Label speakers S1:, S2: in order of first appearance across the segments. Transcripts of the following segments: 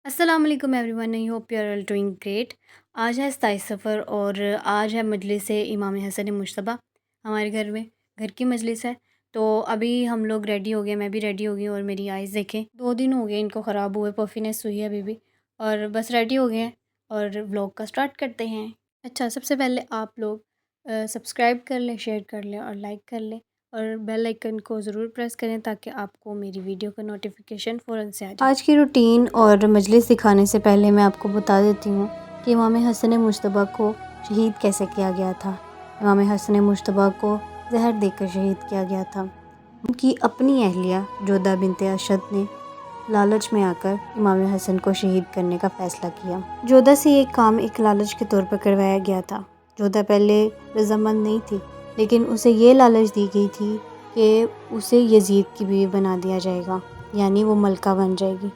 S1: السلام علیکم everyone, I hope you are all doing great. آج ہے 27 صفر اور آج ہے مجلس امام حسن مجتبیٰ۔ ہمارے گھر کی مجلس ہے، تو ابھی ہم لوگ ریڈی ہو گئے، میں بھی ریڈی ہو گئی ہوں، اور میری آئز دیکھیں 2 دن ہو گئے ان کو خراب ہوئے، پفینس ہوئی ہے ابھی بھی، اور بس ریڈی ہو گئے ہیں اور ولاگ کا سٹارٹ کرتے ہیں۔ اچھا، سب سے پہلے آپ لوگ سبسکرائب کر لیں، شیئر کر لیں اور لائک کر لیں، اور بیل آئیکن کو ضرور پریس کریں تاکہ آپ کو میری ویڈیو کا نوٹیفیکیشن فوراً سے آ جائے۔ آج کی روٹین اور مجلس دکھانے سے پہلے میں آپ کو بتا دیتی ہوں کہ امام حسن مجتبیٰ کو شہید کیسے کیا گیا تھا۔ امام حسن مجتبیٰ کو زہر دے کر شہید کیا گیا تھا۔ ان کی اپنی اہلیہ جودہ بنت اشد نے لالچ میں آ کر امام حسن کو شہید کرنے کا فیصلہ کیا۔ جودہ سے یہ کام ایک لالچ کے طور پر کروایا گیا تھا۔ جودہ پہلے رضامند نہیں تھی، لیکن اسے یہ لالچ دی گئی تھی کہ اسے یزید کی بیوی بنا دیا جائے گا، یعنی وہ ملکہ بن جائے گی۔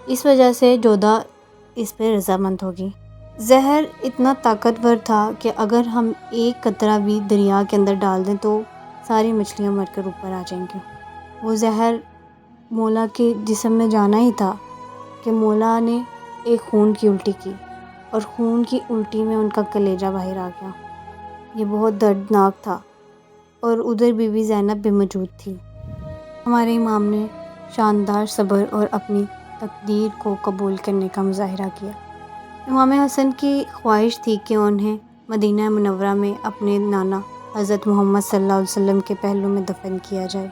S1: اس وجہ سے جودہ اس پہ رضامند ہوگی۔ زہر اتنا طاقتور تھا کہ اگر ہم ایک قطرہ بھی دریا کے اندر ڈال دیں تو ساری مچھلیاں مر کر اوپر آ جائیں گی۔ وہ زہر مولا کے جسم میں جانا ہی تھا کہ مولا نے ایک خون کی الٹی کی، اور خون کی الٹی میں ان کا کلیجہ باہر آ گیا۔ یہ بہت دردناک تھا، اور ادھر بی بی زینب بھی موجود تھی۔ ہمارے امام نے شاندار صبر اور اپنی تقدیر کو قبول کرنے کا مظاہرہ کیا۔ امام حسن کی خواہش تھی کہ انہیں مدینہ منورہ میں اپنے نانا حضرت محمد صلی اللہ علیہ وسلم کے پہلو میں دفن کیا جائے،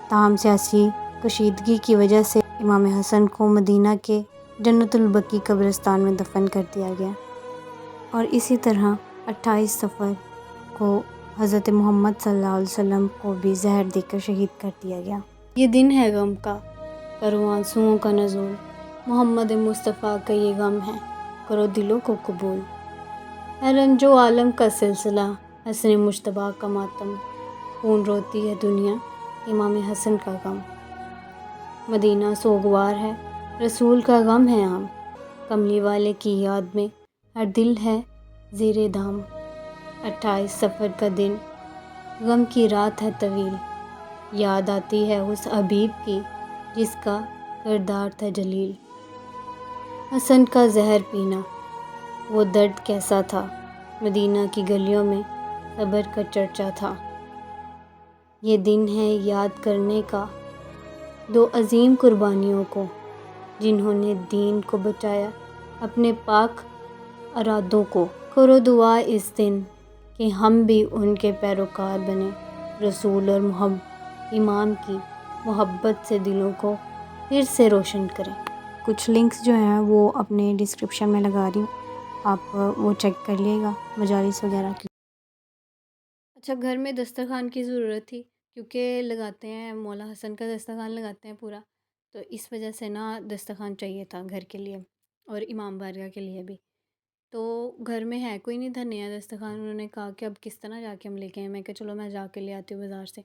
S1: تاہم سیاسی کشیدگی کی وجہ سے امام حسن کو مدینہ کے جنت البقیع قبرستان میں دفن کر دیا گیا، اور اسی طرح 28 صفر کو حضرت محمد صلی اللہ علیہ وسلم کو بھی زہر دے کر شہید کر دیا گیا۔ یہ دن ہے غم کا، کرو آنسوؤں کا نزول، محمد مصطفیٰ کا یہ غم ہے، کرو دلوں کو قبول۔ ہے رنج و عالم کا سلسلہ، حسن مجتبیٰ کا ماتم، خون روتی ہے دنیا، امام حسن کا غم۔ مدینہ سوگوار ہے، رسول کا غم ہے عام، کملی والے کی یاد میں ہر دل ہے زیر دام۔ 28 صفر کا دن، غم کی رات ہے طویل، یاد آتی ہے اس حبیب کی جس کا کردار تھا جلیل۔ حسن کا زہر پینا، وہ درد کیسا تھا، مدینہ کی گلیوں میں صبر کا چرچا تھا۔ یہ دن ہے یاد کرنے کا 2 عظیم قربانیوں کو، جنہوں نے دین کو بچایا اپنے پاک ارادوں کو۔ کرو دعا اس دن کہ ہم بھی ان کے پیروکار بنیں، رسول اور امام کی محبت سے دلوں کو پھر سے روشن کریں۔ کچھ لنکس جو ہیں وہ اپنے ڈسکرپشن میں لگا رہی ہوں، آپ وہ چیک کر لیے گا مجالس وغیرہ کی۔ اچھا، گھر میں دسترخوان کی ضرورت تھی کیونکہ لگاتے ہیں مولا حسن کا دسترخوان لگاتے ہیں پورا، تو اس وجہ سے نا دسترخوان چاہیے تھا گھر کے لیے اور امام بارگاہ کے لیے بھی۔ تو گھر میں ہے کوئی نہیں تھا نیا دسترخوان، انہوں نے کہا کہ اب کس طرح جا کے ہم لے کے آئیں، میں کہا چلو میں جا کے لے آتی ہوں بازار سے،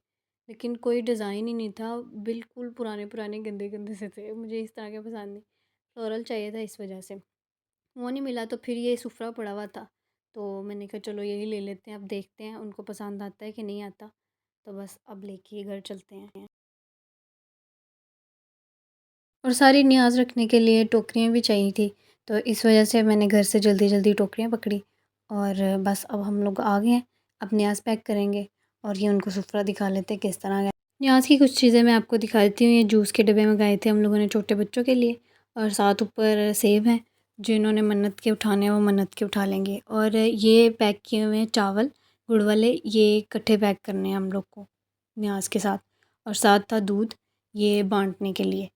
S1: لیکن کوئی ڈیزائن ہی نہیں تھا، بالکل پرانے گندے گندے سے تھے، مجھے اس طرح کے پسند نہیں، فلورل چاہیے تھا، اس وجہ سے وہ نہیں ملا۔ تو پھر یہ سفرہ پڑا ہوا تھا، تو میں نے کہا چلو یہی لے لیتے ہیں، اب دیکھتے ہیں ان کو پسند آتا ہے کہ نہیں آتا، تو بس اب لے کے گھر چلتے ہیں۔ اور ساری نیاز رکھنے کے لیے ٹوکریاں بھی چاہیے تھی، تو اس وجہ سے میں نے گھر سے جلدی جلدی ٹوکریاں پکڑی، اور بس اب ہم لوگ آ گئے ہیں، اب نیاز پیک کریں گے، اور یہ ان کو سفرہ دکھا لیتے کس طرح ہے۔ نیاز کی کچھ چیزیں میں آپ کو دکھا دیتی ہوں۔ یہ جوس کے ڈبے منگائے تھے ہم لوگوں نے چھوٹے بچوں کے لیے، اور ساتھ اوپر سیب ہیں، جنہوں نے منت کے اٹھانے ہیں وہ منت کے اٹھا لیں گے، اور یہ پیک کیے ہوئے ہیں چاول گڑ والے، یہ اکٹھے پیک کرنے ہیں ہم لوگ کو نیاز کے ساتھ، اور ساتھ تھا دودھ، یہ بانٹنے کے لیے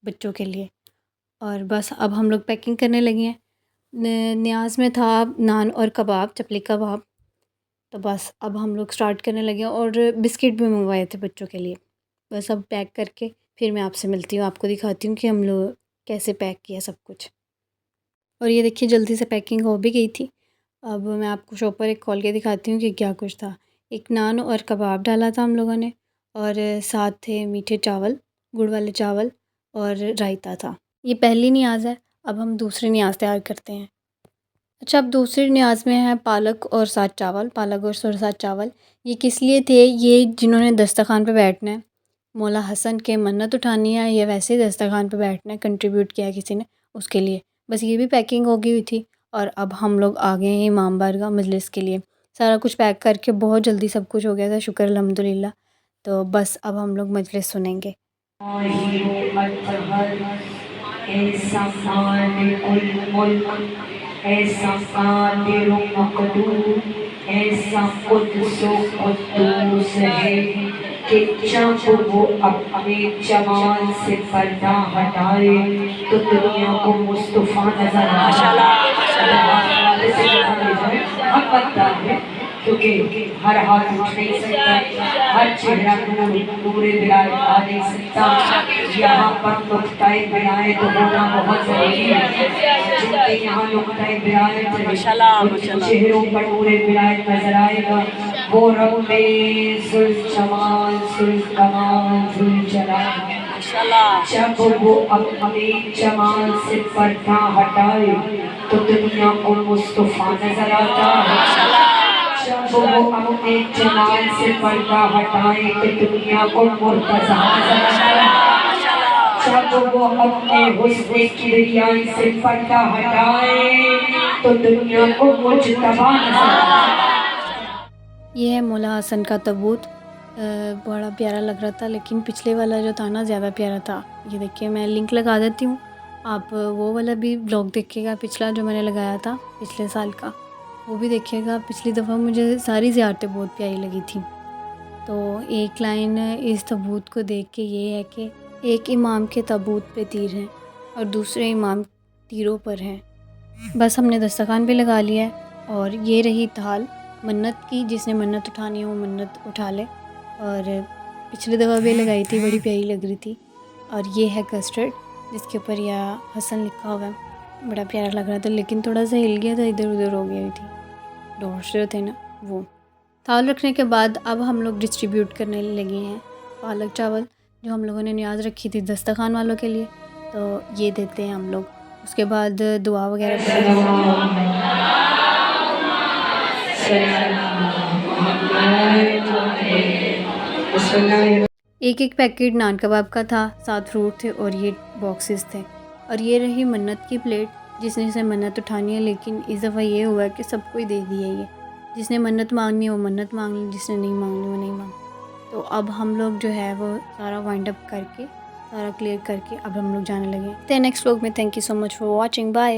S1: بچوں کے لیے، اور بس اب ہم لوگ پیکنگ کرنے لگے ہیں۔ نیاز میں تھا نان اور کباب، چپلی کباب، تو بس اب ہم لوگ سٹارٹ کرنے لگے ہیں، اور بسکٹ بھی منگوائے تھے بچوں کے لیے۔ بس اب پیک کر کے پھر میں آپ سے ملتی ہوں، آپ کو دکھاتی ہوں کہ ہم لوگ کیسے پیک کیا سب کچھ۔ اور یہ دیکھیے جلدی سے پیکنگ ہو بھی گئی تھی۔ اب میں آپ کو شاپ پر ایک کھول کے دکھاتی ہوں کہ کیا کچھ تھا۔ ایک نان اور کباب ڈالا تھا ہم لوگوں نے، اور ساتھ تھے میٹھے چاول، گڑ والے چاول، اور رائتا تھا۔ یہ پہلی نیاز ہے، اب ہم دوسری نیاز تیار کرتے ہیں۔ اچھا، اب دوسری نیاز میں ہے پالک اور ساتھ چاول، پالک گوشت اور ساتھ چاول۔ یہ کس لیے تھے؟ یہ جنہوں نے دسترخوان پہ بیٹھنا ہے، مولا حسن کے منت اٹھانی ہے، یا ویسے ہی دسترخوان پہ بیٹھنا ہے، کنٹریبیوٹ کیا ہے کسی نے، اس کے لیے، بس یہ بھی پیکنگ ہو گئی ہوئی تھی۔ اور اب ہم لوگ آ گئے ہیں امام بارگاہ مجلس کے لیے، سارا کچھ پیک کر کے بہت جلدی سب کچھ ہو گیا تھا، شکر الحمدللہ۔ تو بس اب ہم لوگ مجلس سنیں گے۔ ایسا مالک الملک، ایسا قادر و مقدور، ایسا قدس و قدوس ہے کہ جب وہ اپنے جمال سے پردہ ہٹائے تو دنیا کو مصطفیٰ نظر حق بنتا ہے، کیونکہ ہر ہاتھ اٹھ نہیں سکتا، ہر چہرہ نور ولایت آ نہیں سکتا، یہاں پر نقطۂ ولایت ہونا بہت ضروری ہے۔ جن کے یہاں نقطۂ ولایت ہے ان کے چہروں پر نور ولایت نظر آئے گا۔ وہ رب ذوالجمال ذوالکمال ذوالجلال، جب وہ اپنے جمال سے پردہ ہٹائے تو دنیا کو مصطفیٰ نظر آتا ہے، جب وہ اپنے جمال سے پردہ ہٹائے تو دنیا کو مرتضیٰ نظر آتا ہے، جب وہ اپنے حسن کبریائی سے پردہ ہٹائے تو دنیا کو مجتبیٰ نظر آتا ہے۔ یہ ہے مولا حسن کا تابوت، بڑا پیارا لگ رہا تھا، لیکن پچھلے والا جو تھا نا زیادہ پیارا تھا۔ یہ دیکھیے میں لنک لگا دیتی ہوں، آپ وہ والا بھی بلاگ دیکھیے گا، پچھلا جو میں نے لگایا تھا پچھلے سال کا وہ بھی دیکھیے گا۔ پچھلی دفعہ مجھے ساری زیارتیں بہت پیاری لگی تھیں۔ تو ایک لائن اس تابوت کو دیکھ کے یہ ہے کہ ایک امام کے تابوت پہ تیر ہیں اور دوسرے امام تیروں پر ہیں۔ بس ہم نے دسترخوان بھی لگا لیا ہے، اور یہ رہی تھال منت کی، جس نے منت اٹھانی ہے وہ منت اٹھا لے۔ اور پچھلی دفعہ بھی لگائی تھی، بڑی پیاری لگ رہی تھی۔ اور یہ ہے کسٹرڈ جس کے اوپر یا حسن لکھا ہوا ہے، بڑا پیارا لگ رہا تھا، لیکن تھوڑا سا ہل گیا تھا، ادھر ادھر ہو گئی تھی ڈورس جو تھے نا وہ۔ تھال رکھنے کے بعد اب ہم لوگ ڈسٹریبیوٹ کرنے لگے ہیں پالک چاول، جو ہم لوگوں نے نیاز رکھی تھی دسترخوان والوں کے لیے، تو یہ دیتے ہیں ہم لوگ۔ اس کے بعد دعا وغیرہ ایک ایک پیکٹ نان کباب کا تھا، 7 فروٹ تھے اور یہ باکسز تھے۔ اور یہ رہی منت کی پلیٹ، جس نے سے منت اٹھانی ہے، لیکن اس دفعہ یہ ہوا ہے کہ سب کو ہی دے دیا یہ، جس نے منت مانگنی ہے وہ منت مانگ لی، جس نے نہیں مانگنی وہ نہیں مانگ۔ تو اب ہم لوگ جو ہے وہ سارا وائنڈ اپ کر کے، سارا کلیئر کر کے اب ہم لوگ جانے لگے۔ نیکسٹ ولاگ میں، thank you so much for watching, bye.